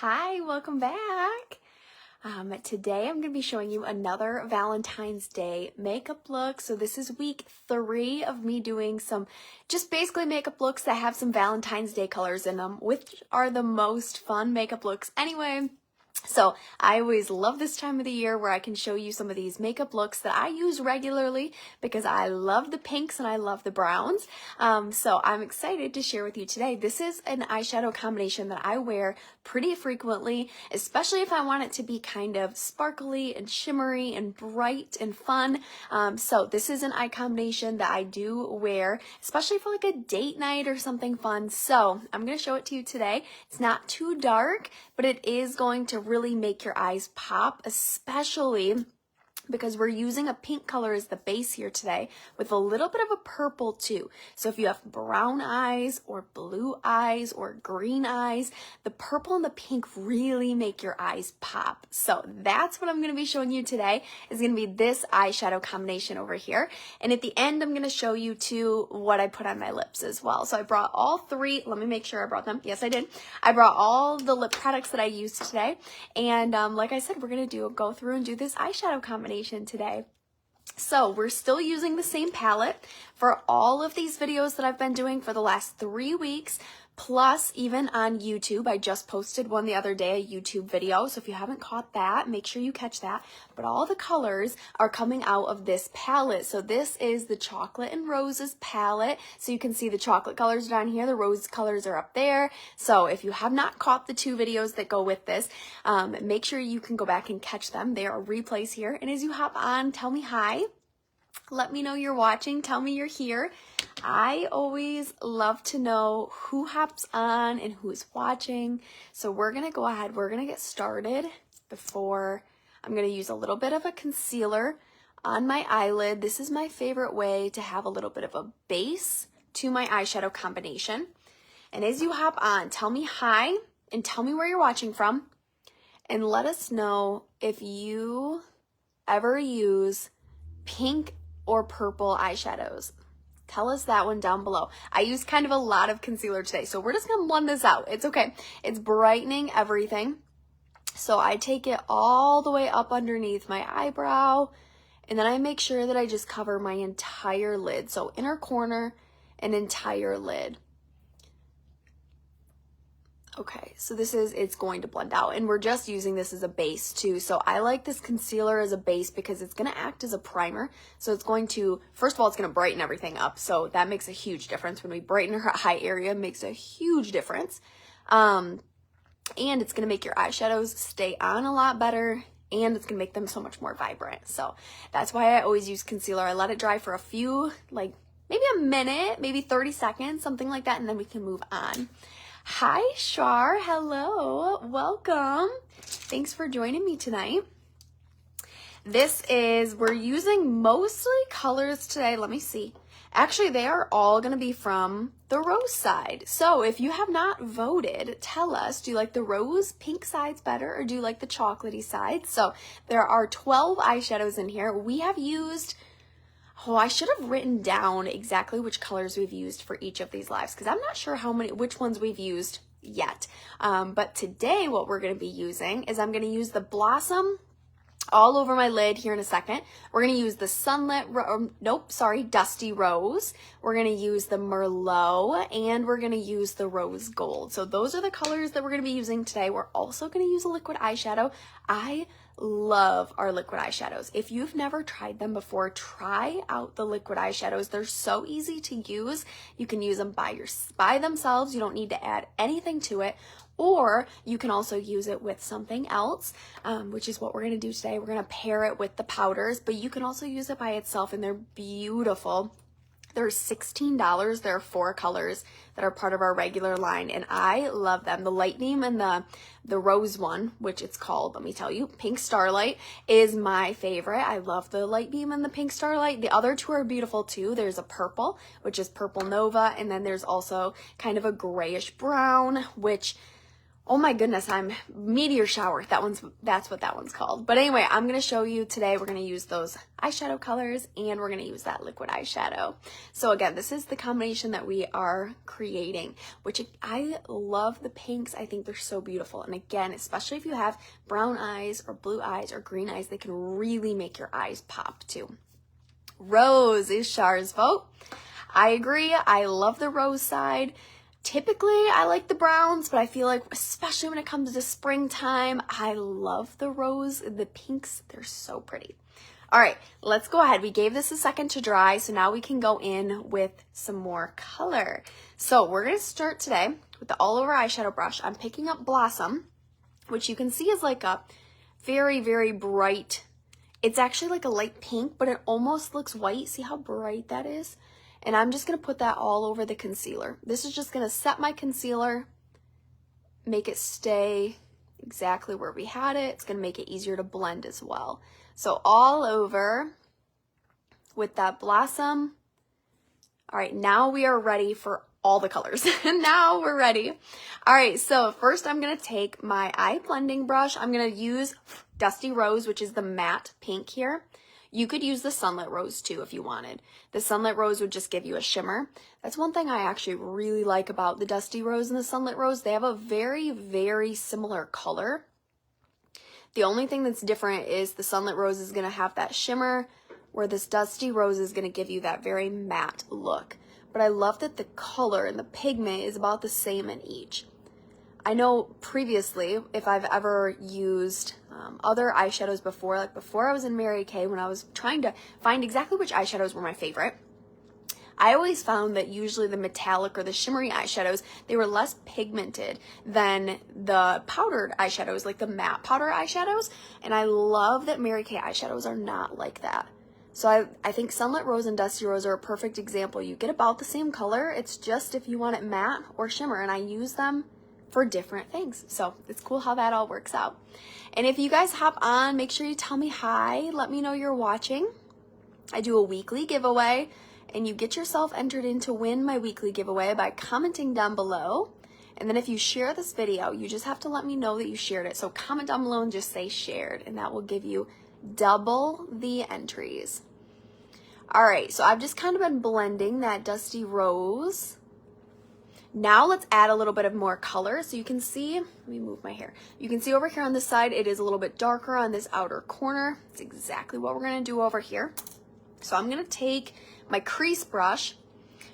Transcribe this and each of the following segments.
Hi, welcome back. Today I'm going to be showing you another Valentine's Day makeup look. So this is week 3 of me doing some just basically makeup looks that have some Valentine's Day colors in them, which are the most fun makeup looks anyway. So I always love this time of the year where I can show you some of these makeup looks that I use regularly because I love the pinks and I love the browns. So I'm excited to share with you today. This is an eyeshadow combination that I wear pretty frequently, especially if I want it to be kind of sparkly and shimmery and bright and fun. So this is an eye combination that I do wear, especially for like a date night or something fun. So I'm going to show it to you today. It's not too dark, but it is going to really make your eyes pop, especially because we're using a pink color as the base here today with a little bit of a purple too. So if you have brown eyes or blue eyes or green eyes, the purple and the pink really make your eyes pop. So that's what I'm going to be showing you today, is going to be this eyeshadow combination over here. And at the end, I'm going to show you too what I put on my lips as well. So I brought all 3, let me make sure I brought them. Yes, I did. I brought all the lip products that I used today. And like I said, we're going to go through and do this eyeshadow combination today. So we're still using the same palette for all of these videos that I've been doing for the last 3 weeks, plus even on YouTube. I just posted one the other day, a YouTube video. So if you haven't caught that, make sure you catch that. But all the colors are coming out of this palette. So this is the Chocolate and Roses palette. So you can see the chocolate colors down here. The rose colors are up there. So if you have not caught the 2 videos that go with this, make sure you can go back and catch them. They are replays here. And as you hop on, tell me hi. Let me know you're watching. Tell me you're here. I always love to know who hops on and who's watching. So we're going to go ahead. We're going to get started. Before I'm going to use a little bit of a concealer on my eyelid. This is my favorite way to have a little bit of a base to my eyeshadow combination. And as you hop on, tell me hi and tell me where you're watching from. And let us know if you ever use pink or purple eyeshadows. Tell us that one down below. I used kind of a lot of concealer today, so we're just gonna blend this out. It's okay. It's brightening everything. So I take it all the way up underneath my eyebrow, and then I make sure that I just cover my entire lid. So inner corner and entire lid. Okay, so it's going to blend out, and we're just using this as a base too. So I like this concealer as a base because it's going to act as a primer. So it's going to, first of all, it's going to brighten everything up. So that makes a huge difference. When we brighten her eye area, it makes a huge difference. And it's going to make your eyeshadows stay on a lot better, and it's going to make them so much more vibrant. So that's why I always use concealer. I let it dry for a few, like maybe a minute, maybe 30 seconds, something like that, and then we can move on. Hi, Shar. Hello. Welcome. Thanks for joining me tonight. We're using mostly colors today. Let me see. Actually, they are all going to be from the rose side. So if you have not voted, tell us, do you like the rose pink sides better, or do you like the chocolatey side? So there are 12 eyeshadows in here. We have used... Oh, I should have written down exactly which colors we've used for each of these lives, because I'm not sure which ones we've used yet. But today what we're going to be using is I'm going to use the Blossom all over my lid here in a second. We're going to use the Dusty Rose. We're going to use the Merlot, and we're going to use the Rose Gold. So those are the colors that we're going to be using today. We're also going to use a liquid eyeshadow. I love our liquid eyeshadows. If you've never tried them before, try out the liquid eyeshadows. They're so easy to use. You can use them by themselves. You don't need to add anything to it. Or you can also use it with something else, which is what we're going to do today. We're going to pair it with the powders, but you can also use it by itself, and they're beautiful. They're $16. There are 4 colors that are part of our regular line, and I love them. The Light Beam and the Rose one, which it's called, let me tell you, Pink Starlight, is my favorite. I love the Light Beam and the Pink Starlight. The other 2 are beautiful too. There's a purple, which is Purple Nova, and then there's also kind of a grayish brown, which... Oh my goodness, I'm meteor shower. That's what that one's called. But anyway, I'm going to show you today. We're going to use those eyeshadow colors and we're going to use that liquid eyeshadow. So again, this is the combination that we are creating, which I love the pinks. I think they're so beautiful. And again, especially if you have brown eyes or blue eyes or green eyes, they can really make your eyes pop too. Rose is Char's vote. I agree. I love the rose side. Typically, I like the browns, but I feel like, especially when it comes to springtime, I love the rose, the pinks. They're so pretty. All right, let's go ahead. We gave this a second to dry, so now we can go in with some more color. So we're going to start today with the all-over eyeshadow brush. I'm picking up Blossom, which you can see is like a very, very bright. It's actually like a light pink, but it almost looks white. See how bright that is? And I'm just going to put that all over the concealer. This is just going to set my concealer, make it stay exactly where we had it. It's going to make it easier to blend as well. So all over with that Blossom. All right, now we are ready for all the colors. Now we're ready. All right, so first I'm going to take my eye blending brush. I'm going to use Dusty Rose, which is the matte pink here. You could use the Sunlit Rose too if you wanted. The Sunlit Rose would just give you a shimmer. That's one thing I actually really like about the Dusty Rose and the Sunlit Rose. They have a very, very similar color. The only thing that's different is the Sunlit Rose is going to have that shimmer, where this Dusty Rose is going to give you that very matte look. But I love that the color and the pigment is about the same in each. I know previously, if I've ever used other eyeshadows before, like before I was in Mary Kay, when I was trying to find exactly which eyeshadows were my favorite, I always found that usually the metallic or the shimmery eyeshadows, they were less pigmented than the powdered eyeshadows, like the matte powder eyeshadows. And I love that Mary Kay eyeshadows are not like that. So I think Sunlit Rose and Dusty Rose are a perfect example. You get about the same color. It's just if you want it matte or shimmer, and I use them for different things. So it's cool how that all works out. And if you guys hop on, make sure you tell me hi. Let me know you're watching. I do a weekly giveaway, and you get yourself entered in to win my weekly giveaway by commenting down below. And then if you share this video, you just have to let me know that you shared it. So comment down below and just say shared, and that will give you double the entries. All right, so I've just kind of been blending that Dusty Rose. Now let's add a little bit of more color. So you can see, let me move my hair. You can see over here on this side, it is a little bit darker on this outer corner. It's exactly what we're gonna do over here. So I'm gonna take my crease brush.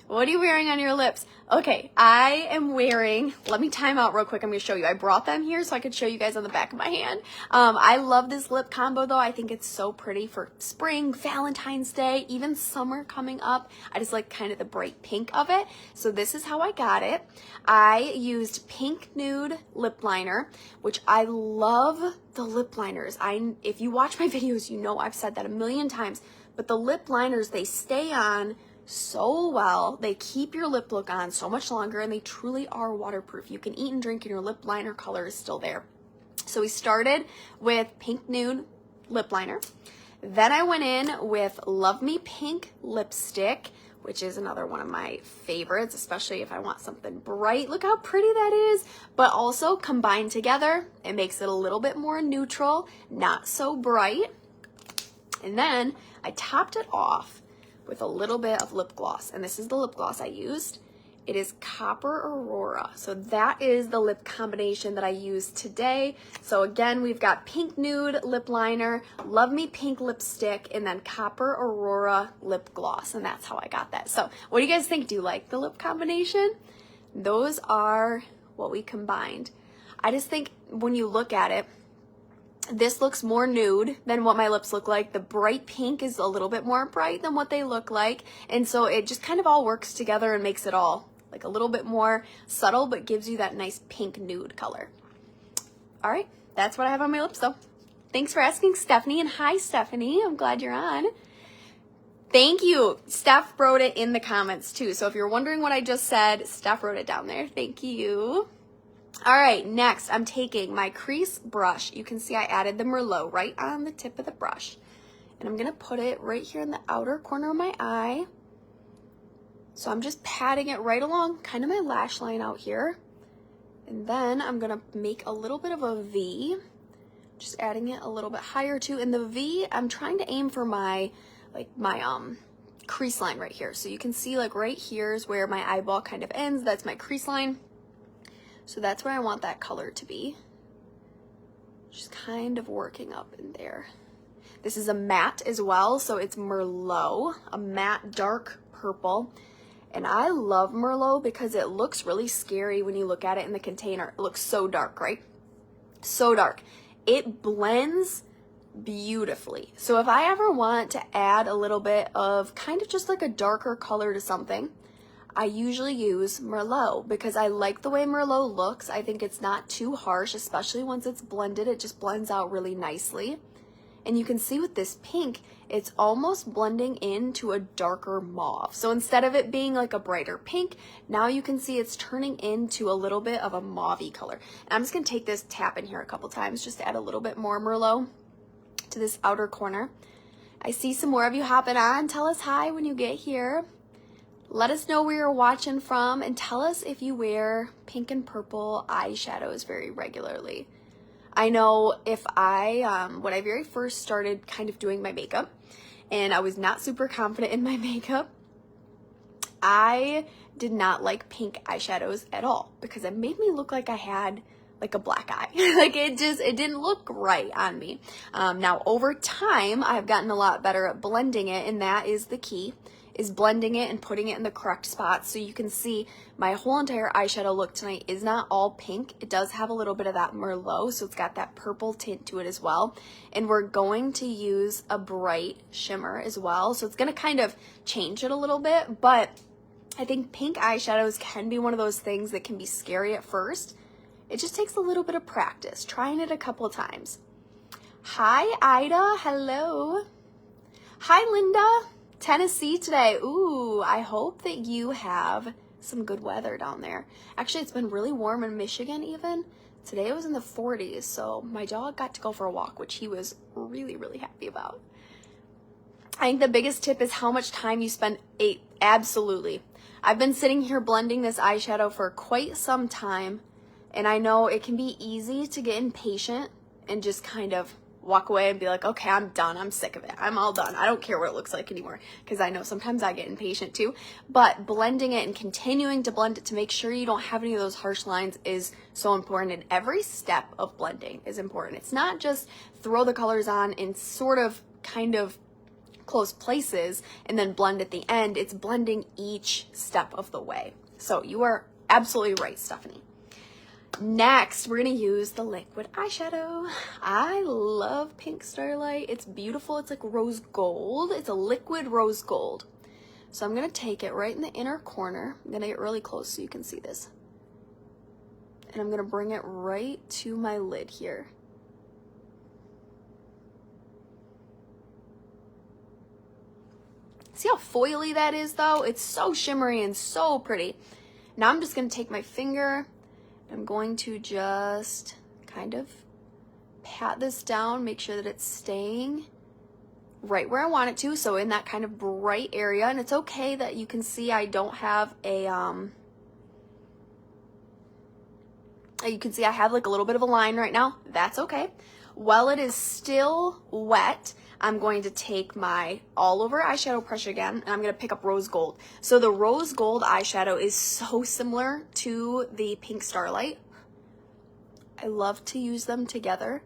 What are you wearing on your lips? Okay, I am wearing, let me time out real quick. I'm gonna show you. I brought them here so I could show you guys on the back of my hand. I love this lip combo though. I think it's so pretty for spring, Valentine's Day, even summer coming up. I just like kind of the bright pink of it. So this is how I got it. I used Pink Nude lip liner, which I love the lip liners. If you watch my videos, you know I've said that a million times, but the lip liners, they stay on so well. They keep your lip look on so much longer, and they truly are waterproof. You can eat and drink and your lip liner color is still there. So we started with Pink Nude lip liner. Then I went in with Love Me Pink lipstick, which is another one of my favorites, especially if I want something bright. Look how pretty that is. But also combined together, it makes it a little bit more neutral, not so bright. And then I topped it off with a little bit of lip gloss, and this is the lip gloss I used. It is Copper Aurora. So that is the lip combination that I used today. So again, we've got Pink Nude lip liner, Love Me Pink lipstick, and then Copper Aurora lip gloss, and that's how I got that. So what do you guys think? Do you like the lip combination? Those are what we combined. I just think when you look at it, this looks more nude than what my lips look like. The bright pink is a little bit more bright than what they look like. And so it just kind of all works together and makes it all like a little bit more subtle, but gives you that nice pink nude color. All right, that's what I have on my lips though. Thanks for asking, Stephanie. And hi, Stephanie. I'm glad you're on. Thank you. Steph wrote it in the comments too. So if you're wondering what I just said, Steph wrote it down there. Thank you. All right, next I'm taking my crease brush. You can see I added the Merlot right on the tip of the brush. And I'm gonna put it right here in the outer corner of my eye. So I'm just patting it right along kind of my lash line out here. And then I'm gonna make a little bit of a V, just adding it a little bit higher too. And the V, I'm trying to aim for my, like my crease line right here. So you can see like right here is where my eyeball kind of ends. That's my crease line. So that's where I want that color to be. Just kind of working up in there. This is a matte as well, so it's Merlot, a matte dark purple. And I love Merlot because it looks really scary when you look at it in the container. It looks so dark, right? So dark. It blends beautifully. So if I ever want to add a little bit of kind of just like a darker color to something, I usually use Merlot because I like the way Merlot looks. I think it's not too harsh, especially once it's blended. It just blends out really nicely. And you can see with this pink, it's almost blending into a darker mauve. So instead of it being like a brighter pink, now you can see it's turning into a little bit of a mauve-y color. And I'm just gonna take this, tap in here a couple times just to add a little bit more Merlot to this outer corner. I see some more of you hopping on. Tell us hi when you get here. Let us know where you're watching from and tell us if you wear pink and purple eyeshadows very regularly. I know if when I very first started kind of doing my makeup and I was not super confident in my makeup, I did not like pink eyeshadows at all because it made me look like I had like a black eye. Like it didn't look right on me. Now over time, I've gotten a lot better at blending it, and that is the key, is blending it and putting it in the correct spots. So you can see my whole entire eyeshadow look tonight is not all pink. It does have a little bit of that Merlot, so it's got that purple tint to it as well. And we're going to use a bright shimmer as well. So it's gonna kind of change it a little bit, but I think pink eyeshadows can be one of those things that can be scary at first. It just takes a little bit of practice, trying it a couple times. Hi, Ida, hello. Hi, Linda. Tennessee today. Ooh, I hope that you have some good weather down there. Actually, it's been really warm in Michigan even. Today it was in the 40s, so my dog got to go for a walk, which he was really, really happy about. I think the biggest tip is how much time you spend. Absolutely. I've been sitting here blending this eyeshadow for quite some time, and I know it can be easy to get impatient and just kind of walk away and be like, okay, I'm done. I'm sick of it. I'm all done. I don't care what it looks like anymore, because I know sometimes I get impatient too. But blending it and continuing to blend it to make sure you don't have any of those harsh lines is so important. And every step of blending is important. It's not just throw the colors on in sort of kind of close places and then blend at the end. It's blending each step of the way. So you are absolutely right, Stephanie. Next, we're going to use the liquid eyeshadow. I love pink Starlight. It's beautiful. It's like rose gold. It's a liquid rose gold. So I'm going to take it right in the inner corner. I'm going to get really close so you can see this. And I'm going to bring it right to my lid here. See how foily that is though? It's so shimmery and so pretty. Now I'm just going to take my finger. I'm going to just kind of pat this down, make sure that it's staying right where I want it to, so in that kind of bright area. And it's okay that you can see I don't have a, you can see I have like a little bit of a line right now. That's okay. While it is still wet, I'm going to take my all over eyeshadow brush again, and I'm going to pick up rose gold. So the rose gold eyeshadow is so similar to the pink Starlight. I love to use them together.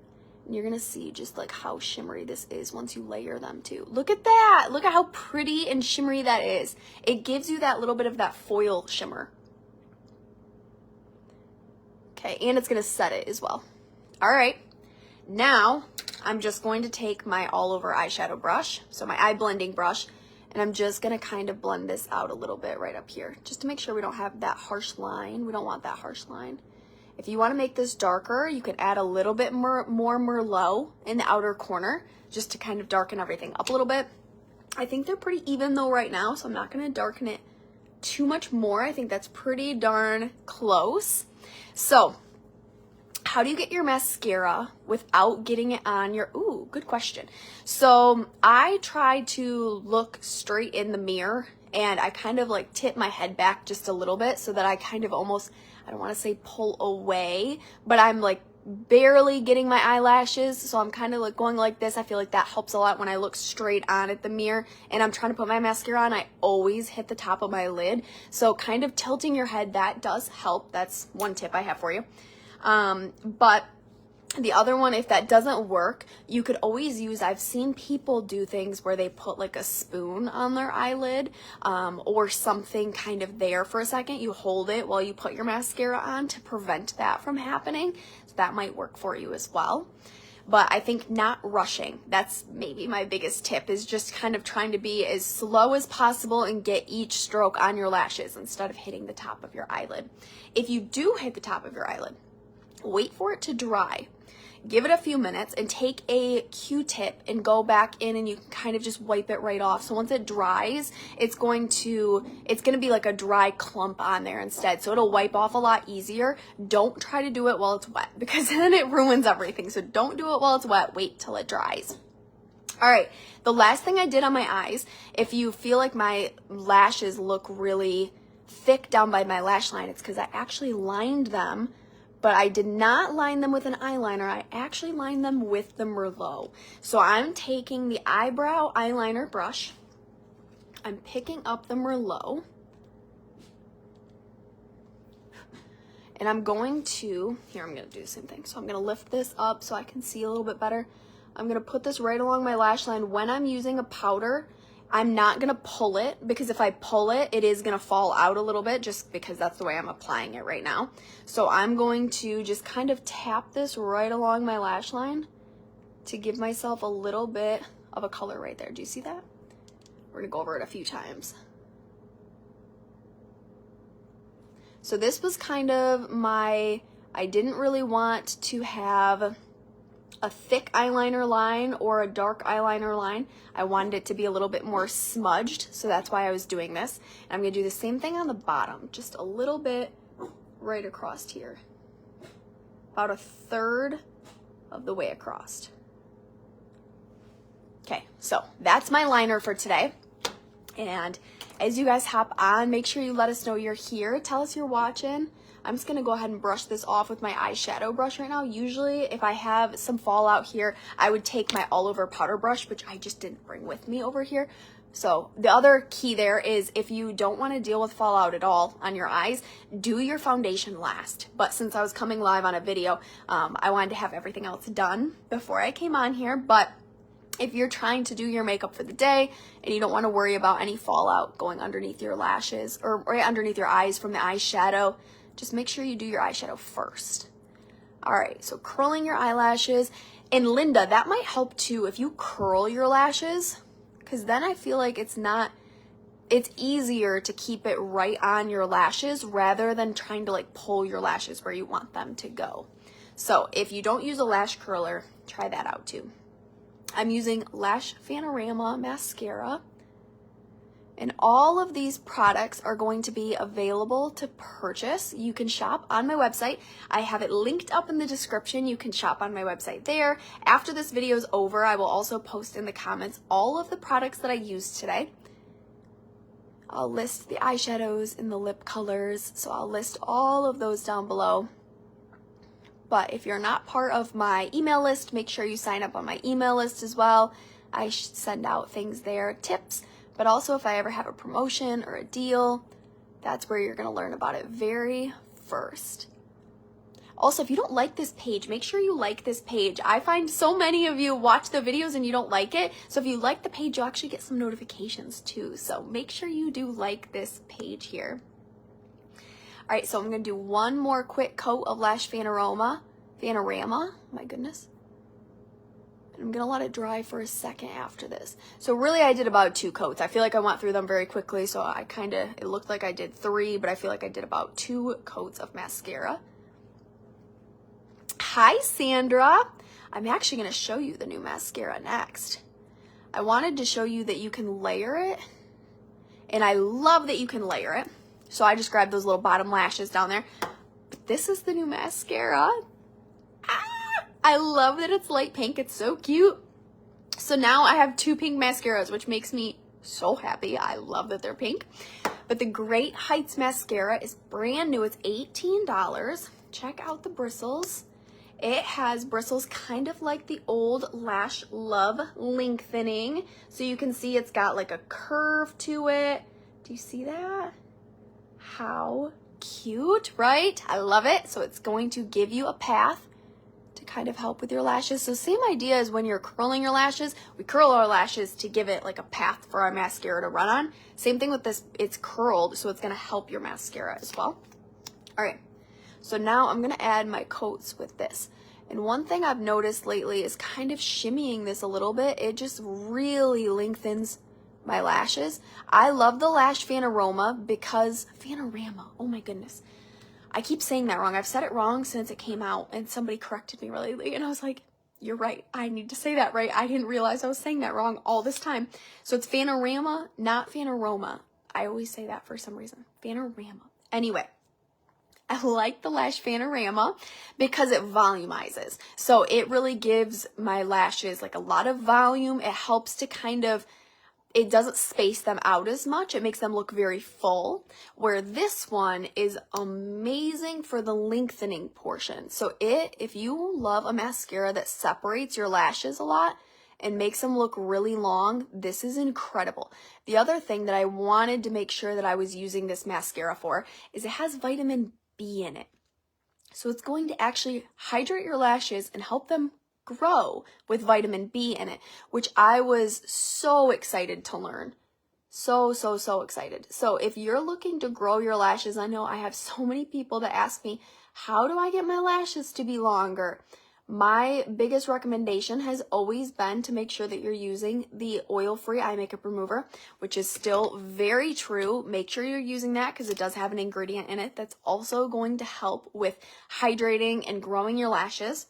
And you're going to see just like how shimmery this is once you layer them too. Look at that. Look at how pretty and shimmery that is. It gives you that little bit of that foil shimmer. Okay, and it's going to set it as well. All right. Now, I'm just going to take my all over eyeshadow brush, so my eye blending brush, and I'm just going to kind of blend this out a little bit right up here, just to make sure we don't have that harsh line. We don't want that harsh line. If you want to make this darker, you can add a little bit more Merlot in the outer corner, just to kind of darken everything up a little bit. I think they're pretty even though right now, so I'm not going to darken it too much more. I think that's pretty darn close. So, how do you get your mascara without getting it on your, ooh, good question. So I try to look straight in the mirror, and I kind of like tip my head back just a little bit so that I kind of almost, I don't want to say pull away, but I'm like barely getting my eyelashes, so I'm kind of like going like this. I feel like that helps a lot when I look straight on at the mirror and I'm trying to put my mascara on. I always hit the top of my lid, so kind of tilting your head, that does help. That's one tip I have for you. But the other one, if that doesn't work, you could always use, I've seen people do things where they put like a spoon on their eyelid, or something kind of there for a second. You hold it while you put your mascara on to prevent that from happening. So that might work for you as well. But I think not rushing, that's maybe my biggest tip, is just kind of trying to be as slow as possible and get each stroke on your lashes instead of hitting the top of your eyelid. If you do hit the top of your eyelid, wait for it to dry. Give it a few minutes and take a Q-tip and go back in, and you can kind of just wipe it right off. So once it dries, it's going to be like a dry clump on there instead. So it'll wipe off a lot easier. Don't try to do it while it's wet, because then it ruins everything. So don't do it while it's wet. Wait till it dries. All right, the last thing I did on my eyes, if you feel like my lashes look really thick down by my lash line, it's because I actually lined them. But I did not line them with an eyeliner. I actually lined them with the Merlot. So I'm taking the eyebrow eyeliner brush. I'm picking up the Merlot. And I'm going to, here, I'm going to do the same thing. So I'm going to lift this up so I can see a little bit better. I'm going to put this right along my lash line. When I'm using a powder, I'm not going to pull it, because if I pull it, it is going to fall out a little bit, just because that's the way I'm applying it right now. So I'm going to just kind of tap this right along my lash line to give myself a little bit of a color right there. Do you see that? We're going to go over it a few times. So this was kind of I didn't really want to have a thick eyeliner line or a dark eyeliner line. I wanted it to be a little bit more smudged, so that's why I was doing this. And I'm going to do the same thing on the bottom, just a little bit right across here. About a third of the way across. Okay, so that's my liner for today. And as you guys hop on, make sure you let us know you're here. Tell us you're watching. I'm just going to go ahead and brush this off with my eyeshadow brush right now. Usually, if I have some fallout here, I would take my all-over powder brush, which I just didn't bring with me over here. So the other key there is, if you don't want to deal with fallout at all on your eyes, do your foundation last. But since I was coming live on a video, I wanted to have everything else done before I came on here. But if you're trying to do your makeup for the day and you don't want to worry about any fallout going underneath your lashes or right underneath your eyes from the eyeshadow, just make sure you do your eyeshadow first. All right, so curling your eyelashes. And Linda, that might help too if you curl your lashes, because then I feel like it's easier to keep it right on your lashes rather than trying to like pull your lashes where you want them to go. So if you don't use a lash curler, try that out too. I'm using Lash Fanorama mascara. And all of these products are going to be available to purchase. You can shop on my website. I have it linked up in the description. You can shop on my website there. After this video is over, I will also post in the comments all of the products that I used today. I'll list the eyeshadows and the lip colors, so I'll list all of those down below. But if you're not part of my email list, make sure you sign up on my email list as well. I send out things there, tips. But also, if I ever have a promotion or a deal, that's where you're going to learn about it very first. Also, if you don't like this page, make sure you like this page. I find so many of you watch the videos and you don't like it. So if you like the page, you'll actually get some notifications too. So make sure you do like this page here. All right, so I'm going to do one more quick coat of Lash Fanorama, my goodness. I'm going to let it dry for a second after this. So really I did about 2 coats. I feel like I went through them very quickly, so it looked like I did 3, but I feel like I did about 2 coats of mascara. Hi, Sandra. I'm actually going to show you the new mascara next. I wanted to show you that you can layer it, and I love that you can layer it. So I just grabbed those little bottom lashes down there. But this is the new mascara. I love that it's light pink. It's so cute. So now I have 2 pink mascaras, which makes me so happy. I love that they're pink. But the Great Heights mascara is brand new. It's $18. Check out the bristles. It has bristles kind of like the old Lash Love lengthening. So you can see it's got like a curve to it. Do you see that? How cute, right? I love it. So it's going to give you a path to kind of help with your lashes. So same idea as when you're curling your lashes. We curl our lashes to give it like a path for our mascara to run on. Same thing with this. It's curled, so it's going to help your mascara as well. All right. So now I'm going to add my coats with this. And one thing I've noticed lately is kind of shimmying this a little bit. It just really lengthens my lashes. I love the Lash Fanorama because Fanorama, oh my goodness. I keep saying that wrong. I've said it wrong since it came out and somebody corrected me lately and I was like, you're right. I need to say that right. I didn't realize I was saying that wrong all this time. So it's Fanorama, not Fanorama. I always say that for some reason. Fanorama. Anyway. I like the Lash Fanorama because it volumizes. So it really gives my lashes like a lot of volume. It helps to kind of, it doesn't space them out as much. It makes them look very full. Where this one is amazing for the lengthening portion. So if you love a mascara that separates your lashes a lot and makes them look really long, this is incredible. The other thing that I wanted to make sure that I was using this mascara for is it has vitamin B in it. So it's going to actually hydrate your lashes and help them grow with vitamin B in it, which I was so excited to learn. So excited. So if you're looking to grow your lashes, I know I have so many people that ask me, how do I get my lashes to be longer? My biggest recommendation has always been to make sure that you're using the oil-free eye makeup remover, which is still very true. Make sure you're using that because it does have an ingredient in it that's also going to help with hydrating and growing your lashes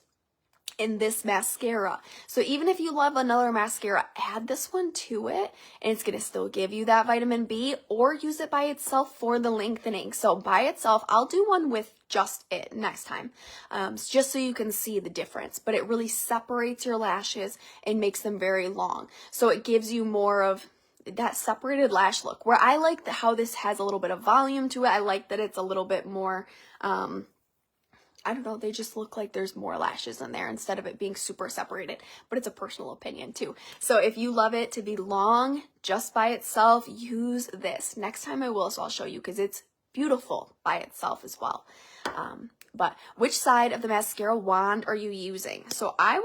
in this mascara. So even if you love another mascara, add this one to it and it's going to still give you that vitamin B, or use it by itself for the lengthening. So by itself, I'll do one with just it next time, just so you can see the difference. But it really separates your lashes and makes them very long. So it gives you more of that separated lash look, where I like how this has a little bit of volume to it. I like that it's a little bit more, I don't know, they just look like there's more lashes in there instead of it being super separated, but it's a personal opinion too. So if you love it to be long just by itself, use this. Next time I will, so I'll show you because it's beautiful by itself as well. But which side of the mascara wand are you using? So I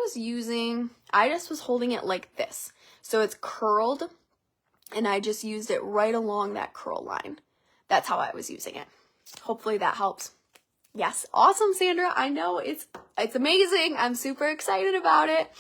just was holding it like this. So it's curled and I just used it right along that curl line. That's how I was using it. Hopefully that helps. Yes, awesome, Sandra. I know it's amazing. I'm super excited about it.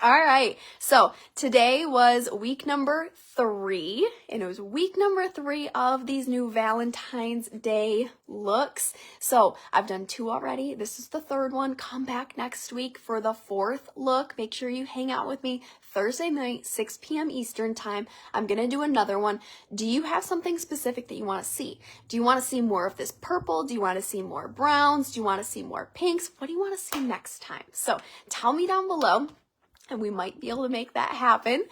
All right, so today was week number 3, and it was week number 3 of these new Valentine's Day looks. So I've done 2 already. This is the 3rd one. Come back next week for the 4th look. Make sure you hang out with me Thursday night, 6 p.m. Eastern time. I'm going to do another one. Do you have something specific that you want to see? Do you want to see more of this purple? Do you want to see more browns? Do you want to see more pinks? What do you want to see next time? So tell me down below, and we might be able to make that happen.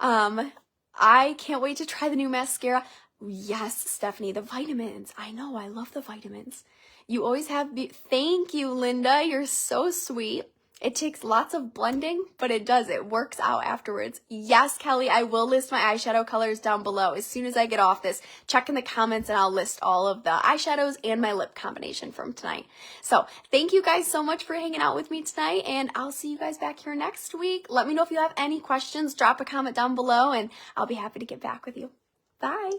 I can't wait to try the new mascara. Yes, Stephanie, the vitamins. I know, I love the vitamins. You always have, thank you, Linda. You're so sweet. It takes lots of blending, but it does. It works out afterwards. Yes, Kelly, I will list my eyeshadow colors down below. As soon as I get off this, check in the comments and I'll list all of the eyeshadows and my lip combination from tonight. So thank you guys so much for hanging out with me tonight, and I'll see you guys back here next week. Let me know if you have any questions. Drop a comment down below and I'll be happy to get back with you. Bye.